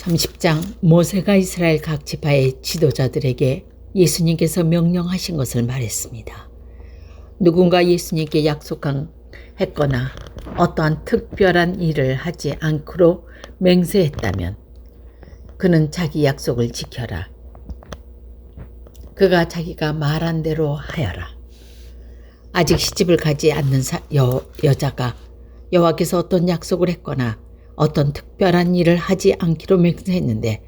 30장 모세가 이스라엘 각 지파의 지도자들에게 예수님께서 명령하신 것을 말했습니다. 누군가 예수님께 약속했거나 어떠한 특별한 일을 하지 않기로 맹세했다면 그는 자기 약속을 지켜라. 그가 자기가 말한 대로 하여라. 아직 시집을 가지 않는 여자가 여호와께서 어떤 약속을 했거나 어떤 특별한 일을 하지 않기로 맹세했는데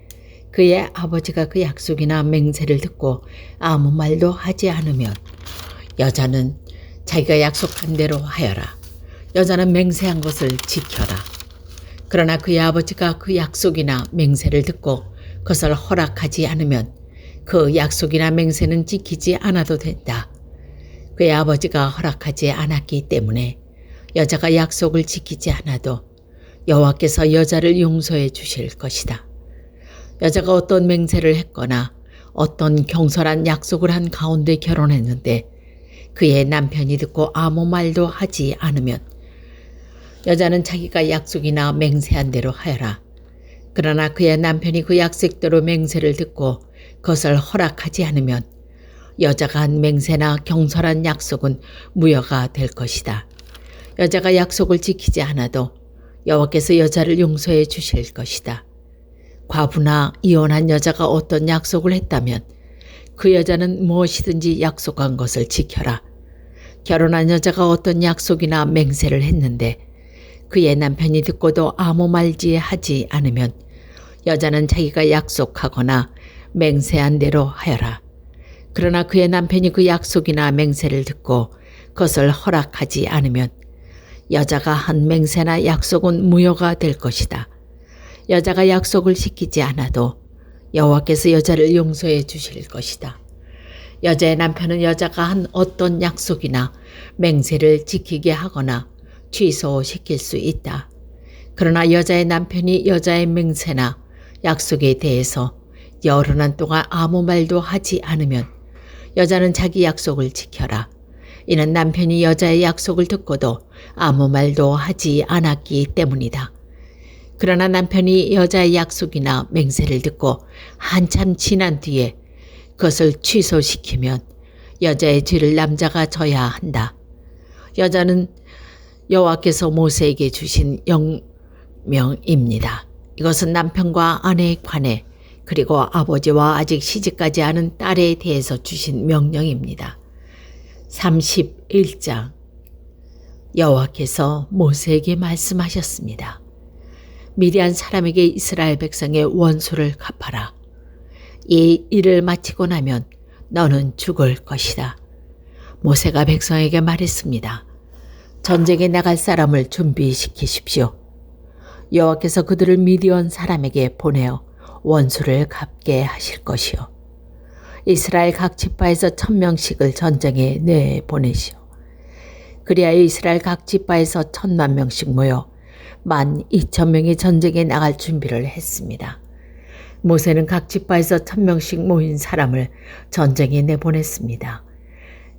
그의 아버지가 그 약속이나 맹세를 듣고 아무 말도 하지 않으면 여자는 자기가 약속한 대로 하여라. 여자는 맹세한 것을 지켜라. 그러나 그의 아버지가 그 약속이나 맹세를 듣고 그것을 허락하지 않으면 그 약속이나 맹세는 지키지 않아도 된다. 그의 아버지가 허락하지 않았기 때문에 여자가 약속을 지키지 않아도 여호와께서 여자를 용서해 주실 것이다. 여자가 어떤 맹세를 했거나 어떤 경솔한 약속을 한 가운데 결혼했는데 그의 남편이 듣고 아무 말도 하지 않으면 여자는 자기가 약속이나 맹세한 대로 하여라. 그러나 그의 남편이 그 약속대로 맹세를 듣고 그것을 허락하지 않으면 여자가 한 맹세나 경솔한 약속은 무효가 될 것이다. 여자가 약속을 지키지 않아도 여호와께서 여자를 용서해 주실 것이다. 과부나 이혼한 여자가 어떤 약속을 했다면 그 여자는 무엇이든지 약속한 것을 지켜라. 결혼한 여자가 어떤 약속이나 맹세를 했는데 그의 남편이 듣고도 아무 말지 하지 않으면 여자는 자기가 약속하거나 맹세한 대로 하여라. 그러나 그의 남편이 그 약속이나 맹세를 듣고 그것을 허락하지 않으면 여자가 한 맹세나 약속은 무효가 될 것이다. 여자가 약속을 지키지 않아도 여호와께서 여자를 용서해 주실 것이다. 여자의 남편은 여자가 한 어떤 약속이나 맹세를 지키게 하거나 취소시킬 수 있다. 그러나 여자의 남편이 여자의 맹세나 약속에 대해서 여러 날 동안 아무 말도 하지 않으면 여자는 자기 약속을 지켜라. 이는 남편이 여자의 약속을 듣고도 아무 말도 하지 않았기 때문이다. 그러나 남편이 여자의 약속이나 맹세를 듣고 한참 지난 뒤에 그것을 취소시키면 여자의 죄를 남자가 져야 한다. 여자는 여호와께서 모세에게 주신 명령입니다. 이것은 남편과 아내에 관해 그리고 아버지와 아직 시집가지 않은 딸에 대해서 주신 명령입니다. 31장 여호와께서 모세에게 말씀하셨습니다. 미디안 사람에게 이스라엘 백성의 원수를 갚아라. 이 일을 마치고 나면 너는 죽을 것이다. 모세가 백성에게 말했습니다. 전쟁에 나갈 사람을 준비시키십시오. 여호와께서 그들을 미디안 사람에게 보내어 원수를 갚게 하실 것이요. 이스라엘 각 지파에서 1000명씩을 전쟁에 내보내시오. 그리하여 이스라엘 각 지파에서 10,000,000명씩 모여 12,000명이 전쟁에 나갈 준비를 했습니다. 모세는 각 지파에서 1000명씩 모인 사람을 전쟁에 내보냈습니다.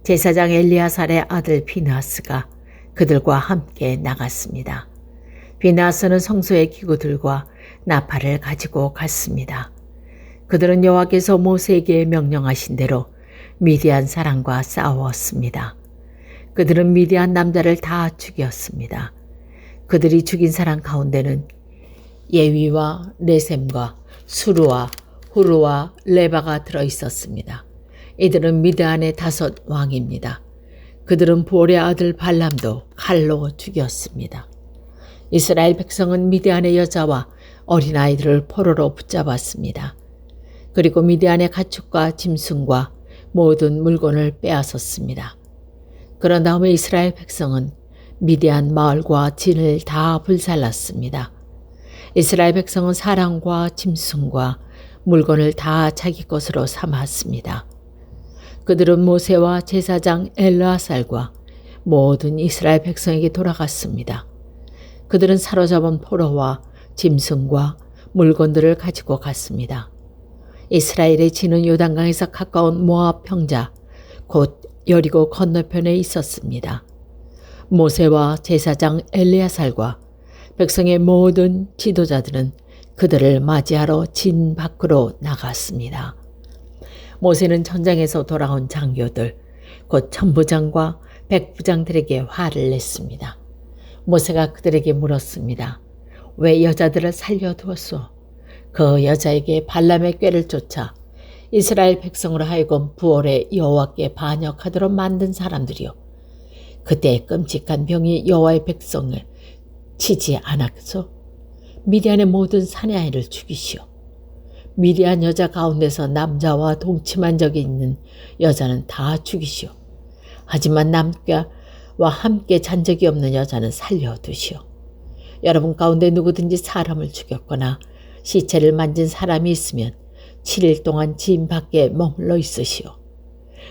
제사장 엘리아살의 아들 비느하스가 그들과 함께 나갔습니다. 비느하스는 성소의 기구들과 나팔을 가지고 갔습니다. 그들은 여호와께서 모세에게 명령하신 대로 미디안 사람과 싸웠습니다. 그들은 미디안 남자를 다 죽였습니다. 그들이 죽인 사람 가운데는 예위와 레셈과 수루와 후루와 레바가 들어있었습니다. 이들은 미디안의 5 왕입니다. 그들은 보올의 아들 발람도 칼로 죽였습니다. 이스라엘 백성은 미디안의 여자와 어린아이들을 포로로 붙잡았습니다. 그리고 미디안의 가축과 짐승과 모든 물건을 빼앗았습니다. 그런 다음에 이스라엘 백성은 미디안 마을과 진을 다 불살랐습니다. 이스라엘 백성은 사람과 짐승과 물건을 다 자기 것으로 삼았습니다. 그들은 모세와 제사장 엘르아살과 모든 이스라엘 백성에게 돌아갔습니다. 그들은 사로잡은 포로와 짐승과 물건들을 가지고 갔습니다. 이스라엘의 진은 요단강에서 가까운 모압 평자 곧 여리고 건너편에 있었습니다. 모세와 제사장 엘리야살과 백성의 모든 지도자들은 그들을 맞이하러 진 밖으로 나갔습니다. 모세는 전장에서 돌아온 장교들, 곧 천부장과 백부장들에게 화를 냈습니다. 모세가 그들에게 물었습니다. 왜 여자들을 살려두었소? 그 여자에게 발람의 꾀를 쫓아 이스라엘 백성으로 하여금 부올의 여호와께 반역하도록 만든 사람들이요. 그때 끔찍한 병이 여호와의 백성을 치지 않았소? 미디안의 모든 사내 아이를 죽이시오. 미디안 여자 가운데서 남자와 동침한 적이 있는 여자는 다 죽이시오. 하지만 남자와 함께 잔 적이 없는 여자는 살려두시오. 여러분 가운데 누구든지 사람을 죽였거나 시체를 만진 사람이 있으면 7일 동안 진 밖에 머물러 있으시오.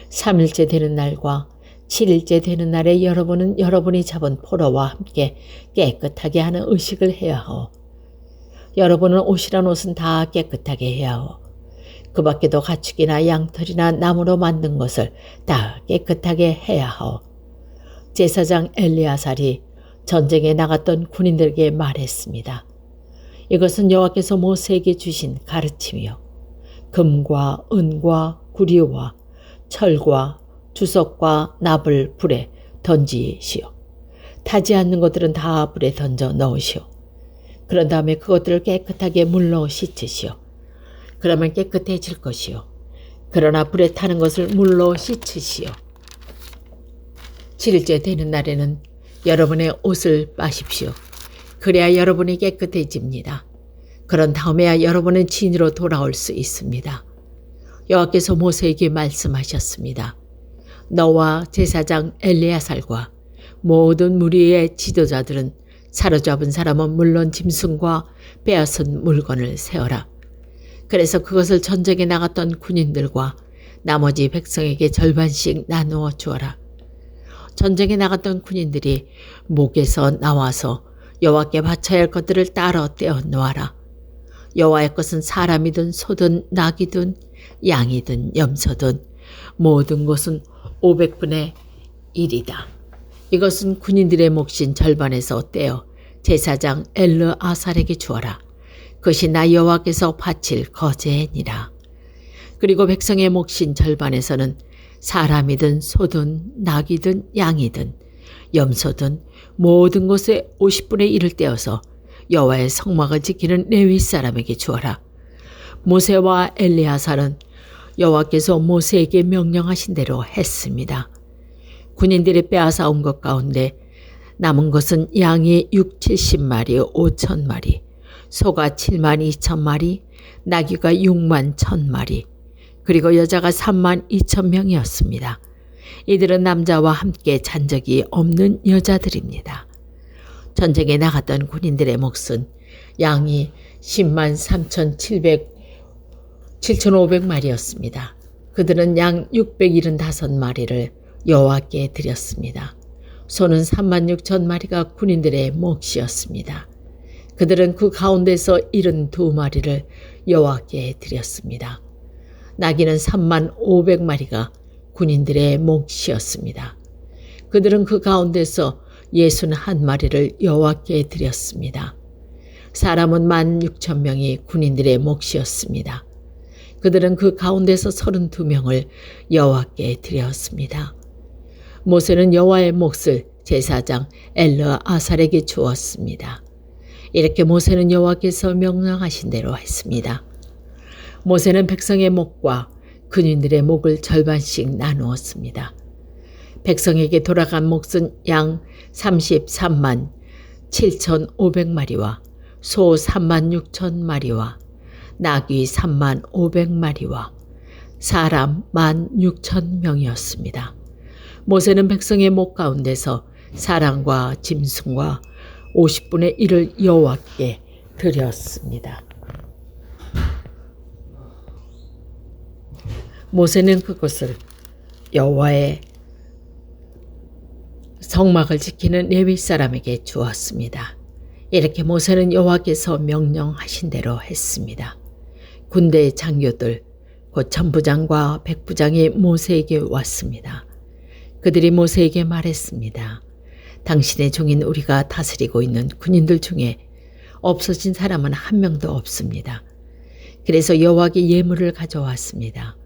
3일째 되는 날과 7일째 되는 날에 여러분은 여러분이 잡은 포로와 함께 깨끗하게 하는 의식을 해야 하오. 여러분은 옷이란 옷은 다 깨끗하게 해야 하오. 그 밖에도 가축이나 양털이나 나무로 만든 것을 다 깨끗하게 해야 하오. 제사장 엘리야살이 전쟁에 나갔던 군인들에게 말했습니다. 이것은 여호와께서 모세에게 주신 가르침이요. 금과 은과 구리와 철과 주석과 납을 불에 던지시오. 타지 않는 것들은 다 불에 던져 넣으시오. 그런 다음에 그것들을 깨끗하게 물로 씻으시오. 그러면 깨끗해질 것이요. 그러나 불에 타는 것을 물로 씻으시오. 7일째 되는 날에는 여러분의 옷을 빠십시오. 그래야 여러분이 깨끗해집니다. 그런 다음에야 여러분은 진으로 돌아올 수 있습니다. 여호와께서 모세에게 말씀하셨습니다. 너와 제사장 엘리야살과 모든 무리의 지도자들은 사로잡은 사람은 물론 짐승과 빼앗은 물건을 세어라. 그래서 그것을 전쟁에 나갔던 군인들과 나머지 백성에게 절반씩 나누어 주어라. 전쟁에 나갔던 군인들이 목에서 나와서 여호와께 바쳐야 할 것들을 따로 떼어 놓아라. 여호와의 것은 사람이든 소든 낙이든 양이든 염소든 모든 것은 500분의 1이다. 이것은 군인들의 몫인 절반에서 떼어 제사장 엘르아살에게 주어라. 그것이 나 여호와께서 바칠 거제니라. 그리고 백성의 몫인 절반에서는 사람이든 소든 낙이든 양이든 염소든 모든 것의 50분의 1을 떼어서 여호와의 성막을 지키는 레위 사람에게 주어라. 모세와 엘리야살은 여호와께서 모세에게 명령하신 대로 했습니다. 군인들이 빼앗아 온 것 가운데 남은 것은 양이 6,70마리 5,000마리, 소가 72,000마리, 나귀가 61,000마리, 그리고 여자가 32,000명이었습니다. 이들은 남자와 함께 잔 적이 없는 여자들입니다. 전쟁에 나갔던 군인들의 몫은 양이 103,700마리였습니다. 그들은 양 675마리를 여호와께 드렸습니다. 소는 36,000마리가 군인들의 몫이었습니다. 그들은 그 가운데서 72마리를 여호와께 드렸습니다. 나귀는 35,000마리가 군인들의 몫이었습니다. 그들은 그 가운데서 61마리를 여호와께 드렸습니다. 사람은 16,000명이 군인들의 몫이었습니다. 그들은 그 가운데서 32명을 여호와께 드렸습니다. 모세는 여호와의 몫을 제사장 엘르아살에게 주었습니다. 이렇게 모세는 여호와께서 명령하신 대로 했습니다. 모세는 백성의 몫과 군인들의 몫을 절반씩 나누었습니다. 백성에게 돌아간 몫은 양 33만 7,500마리와 소 36,000마리와 나귀 35,000마리와 사람 16,000명이었습니다. 모세는 백성의 목 가운데서 사람과 짐승과 50분의 1을 여호와께 드렸습니다. 모세는 그것을 여호와의 성막을 지키는 레위 사람에게 주었습니다. 이렇게 모세는 여호와께서 명령하신 대로 했습니다. 군대의 장교들, 곧 천부장과 백부장이 모세에게 왔습니다. 그들이 모세에게 말했습니다. 당신의 종인 우리가 다스리고 있는 군인들 중에 없어진 사람은 한 명도 없습니다. 그래서 여호와께 예물을 가져왔습니다.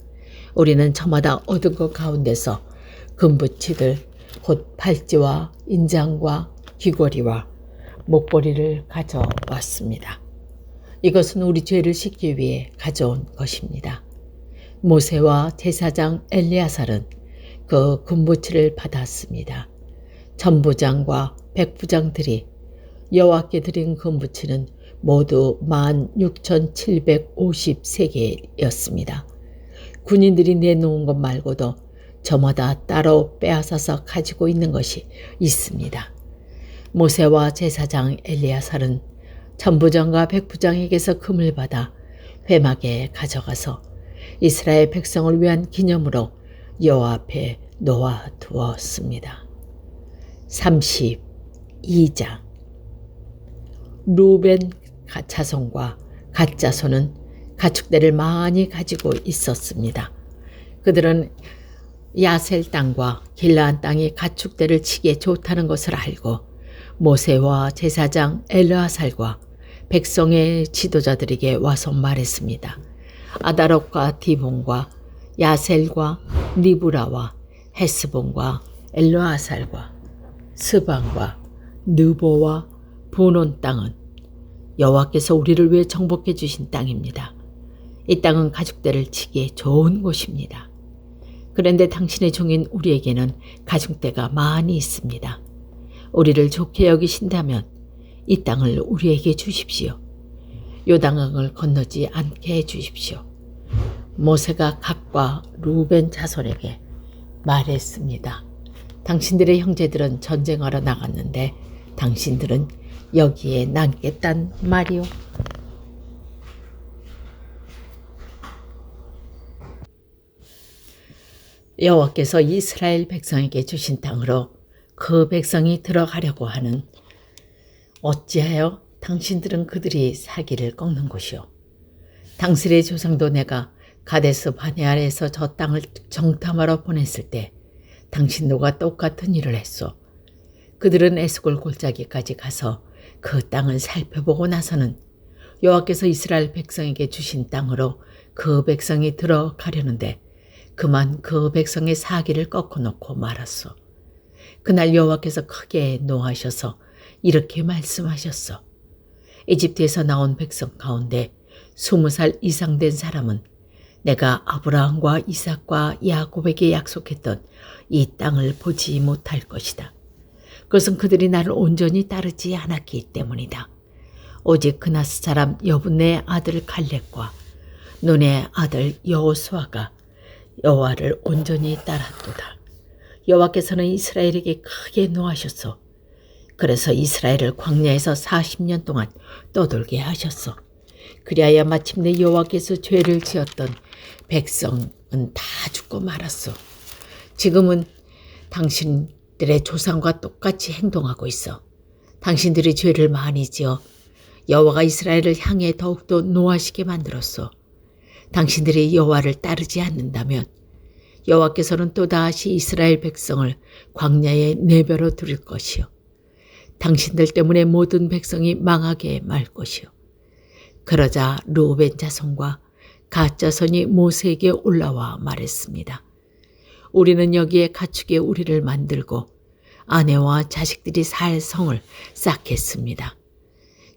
우리는 저마다 얻은 것 가운데서 금붙이들 곧 팔찌와 인장과 귀걸이와 목걸이를 가져왔습니다. 이것은 우리 죄를 씻기 위해 가져온 것입니다. 모세와 제사장 엘리야살은 그 금붙이를 받았습니다. 천부장과 백부장들이 여호와께 드린 금붙이는 모두 16,753개였습니다. 군인들이 내놓은 것 말고도 저마다 따로 빼앗아서 가지고 있는 것이 있습니다. 모세와 제사장 엘리야살은 천부장과 백부장에게서 금을 받아 회막에 가져가서 이스라엘 백성을 위한 기념으로 여호와 앞에 놓아 두었습니다. 32장 루벤 자손과 갓 자손은 가축대를 많이 가지고 있었습니다. 그들은 야셀 땅과 길라한 땅이 가축대를 치기에 좋다는 것을 알고 모세와 제사장 엘르아살과 백성의 지도자들에게 와서 말했습니다. 아다롯과 디본과 야셀과 니브라와 헤스본과 엘르아살과 스방과 느보와 분온 땅은 여호와께서 우리를 위해 정복해 주신 땅입니다. 이 땅은 가축대를 치기에 좋은 곳입니다. 그런데 당신의 종인 우리에게는 가축대가 많이 있습니다. 우리를 좋게 여기신다면 이 땅을 우리에게 주십시오. 요단강을 건너지 않게 해 주십시오. 모세가 갓과 루벤 자손에게 말했습니다. 당신들의 형제들은 전쟁하러 나갔는데 당신들은 여기에 남겠단 말이오. 여호와께서 이스라엘 백성에게 주신 땅으로 그 백성이 들어가려고 하는 어찌하여 당신들은 그들이 사기를 꺾는 곳이오. 당신의 조상도 내가 가데스 바네아에서 저 땅을 정탐하러 보냈을 때 당신도가 똑같은 일을 했소. 그들은 에스골 골짜기까지 가서 그 땅을 살펴보고 나서는 여호와께서 이스라엘 백성에게 주신 땅으로 그 백성이 들어가려는데 그만 그 백성의 사기를 꺾어놓고 말았소. 그날 여호와께서 크게 노하셔서 이렇게 말씀하셨소. 이집트에서 나온 백성 가운데 20살 이상 된 사람은 내가 아브라함과 이삭과 야곱에게 약속했던 이 땅을 보지 못할 것이다. 그것은 그들이 나를 온전히 따르지 않았기 때문이다. 오직 그나스 사람 여분의 아들 갈렙과 눈의 아들 여호수아가 여호와를 온전히 따랐도다. 여호와께서는 이스라엘에게 크게 노하셨소. 그래서 이스라엘을 광야에서 40년 동안 떠돌게 하셨소. 그리하여 마침내 여호와께서 죄를 지었던 백성은 다 죽고 말았소. 지금은 당신들의 조상과 똑같이 행동하고 있어. 당신들이 죄를 많이 지어 여호와가 이스라엘을 향해 더욱더 노하시게 만들었소. 당신들이 여호와를 따르지 않는다면 여호와께서는 또다시 이스라엘 백성을 광야에 내버려 둘 것이요. 당신들 때문에 모든 백성이 망하게 말 것이요. 그러자 루벤 자손과 갓 자손이 모세에게 올라와 말했습니다. 우리는 여기에 가축에 우리를 만들고 아내와 자식들이 살 성을 쌓겠습니다.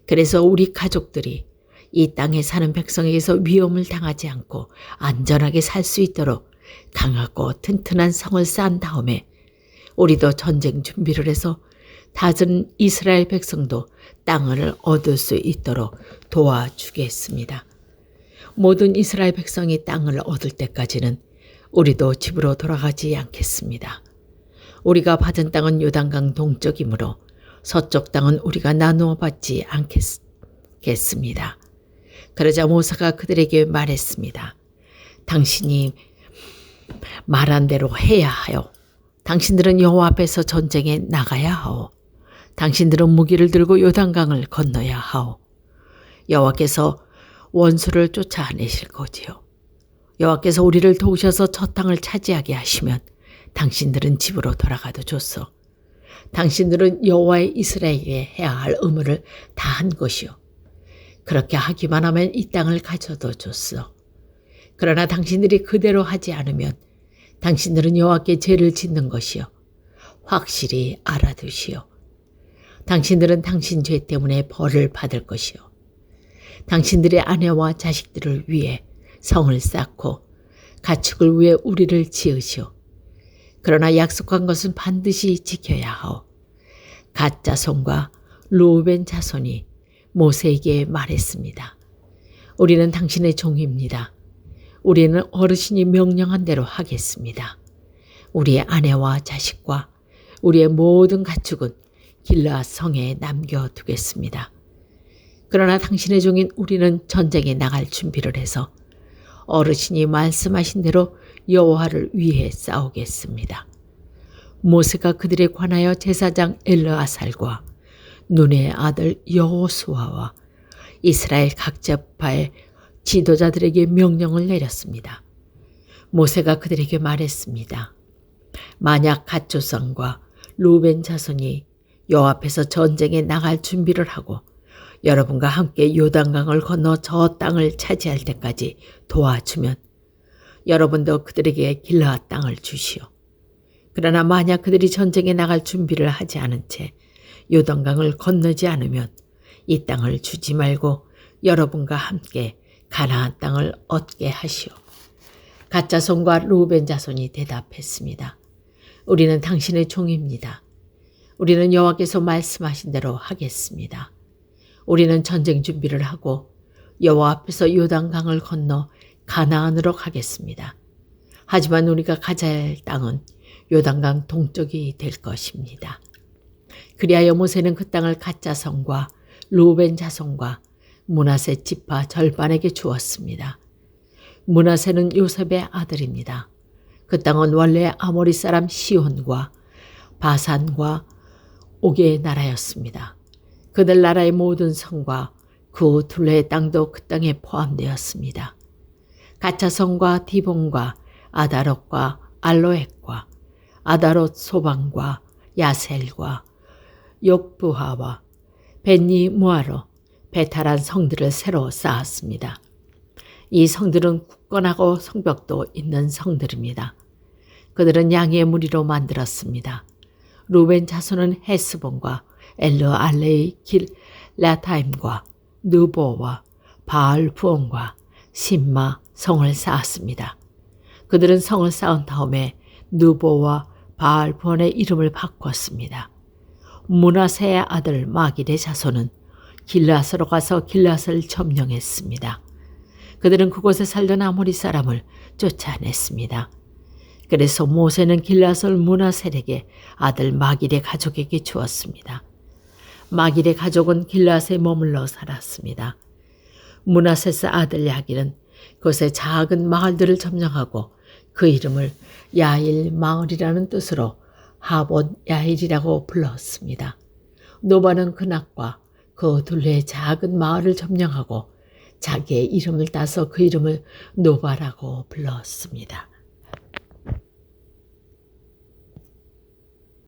그래서 우리 가족들이 이 땅에 사는 백성에게서 위험을 당하지 않고 안전하게 살 수 있도록 강하고 튼튼한 성을 쌓은 다음에 우리도 전쟁 준비를 해서 다른 이스라엘 백성도 땅을 얻을 수 있도록 도와주겠습니다. 모든 이스라엘 백성이 땅을 얻을 때까지는 우리도 집으로 돌아가지 않겠습니다. 우리가 받은 땅은 요단강 동쪽이므로 서쪽 땅은 우리가 나누어 받지 않겠습니다. 그러자 모세가 그들에게 말했습니다. 당신이 말한 대로 해야 하여. 당신들은 여호와 앞에서 전쟁에 나가야 하오. 당신들은 무기를 들고 요단강을 건너야 하오. 여호와께서 원수를 쫓아내실 거지요. 여호와께서 우리를 도우셔서 저 땅을 차지하게 하시면 당신들은 집으로 돌아가도 좋소. 당신들은 여호와의 이스라엘에게 해야 할 의무를 다 한 것이요. 그렇게 하기만 하면 이 땅을 가져도 줬어. 그러나 당신들이 그대로 하지 않으면 당신들은 여호와께 죄를 짓는 것이요. 확실히 알아두시오. 당신들은 당신 죄 때문에 벌을 받을 것이요. 당신들의 아내와 자식들을 위해 성을 쌓고 가축을 위해 우리를 지으시오. 그러나 약속한 것은 반드시 지켜야 하오. 갓 자손과 르우벤 자손이 모세에게 말했습니다. 우리는 당신의 종입니다. 우리는 어르신이 명령한 대로 하겠습니다. 우리의 아내와 자식과 우리의 모든 가축은 길르앗 성에 남겨두겠습니다. 그러나 당신의 종인 우리는 전쟁에 나갈 준비를 해서 어르신이 말씀하신 대로 여호와를 위해 싸우겠습니다. 모세가 그들에 관하여 제사장 엘르아살과 눈의 아들 여호수아와 이스라엘 각 지파의 지도자들에게 명령을 내렸습니다. 모세가 그들에게 말했습니다. 만약 갓 조상과 르우벤 자손이 여호와 앞에서 전쟁에 나갈 준비를 하고 여러분과 함께 요단강을 건너 저 땅을 차지할 때까지 도와주면 여러분도 그들에게 길르앗 땅을 주시오. 그러나 만약 그들이 전쟁에 나갈 준비를 하지 않은 채 요단강을 건너지 않으면 이 땅을 주지 말고 여러분과 함께 가나안 땅을 얻게 하시오. 갓 자손과 르우벤 자손이 대답했습니다. 우리는 당신의 종입니다. 우리는 여호와께서 말씀하신 대로 하겠습니다. 우리는 전쟁 준비를 하고 여호와 앞에서 요단강을 건너 가나안으로 가겠습니다. 하지만 우리가 가져야 할 땅은 요단강 동쪽이 될 것입니다. 그리하여 모세는 그 땅을 갓 자손과 르우벤 자손과 므낫세 지파 절반에게 주었습니다. 므낫세는 요셉의 아들입니다. 그 땅은 원래 아모리 사람 시온과 바산과 옥의 나라였습니다. 그들 나라의 모든 성과 그 둘레의 땅도 그 땅에 포함되었습니다. 가차성과 디본과 아다롯과 알로액과 아다롯 소방과 야셀과 욕부하와 벤니 무아로 베타란 성들을 새로 쌓았습니다. 이 성들은 굳건하고 성벽도 있는 성들입니다. 그들은 양의 무리로 만들었습니다. 루벤 자손은 헤스본과 엘르알레이 길라타임과 느보와 바알 부온과 심마 성을 쌓았습니다. 그들은 성을 쌓은 다음에 느보와 바알 부온의 이름을 바꿨습니다. 므낫세의 아들 마길의 자손은 길앗으로 가서 길앗을 점령했습니다. 그들은 그곳에 살던 아모리 사람을 쫓아냈습니다. 그래서 모세는 길앗을 므낫셀에게 아들 마길의 가족에게 주었습니다. 마길의 가족은 길앗에 머물러 살았습니다. 므낫셋의 아들 야길은 그곳의 작은 마을들을 점령하고 그 이름을 야일 마을이라는 뜻으로 하본 야일이라고 불렀습니다. 노바는 그 낙과 그 둘레의 작은 마을을 점령하고 자기의 이름을 따서 그 이름을 노바라고 불렀습니다.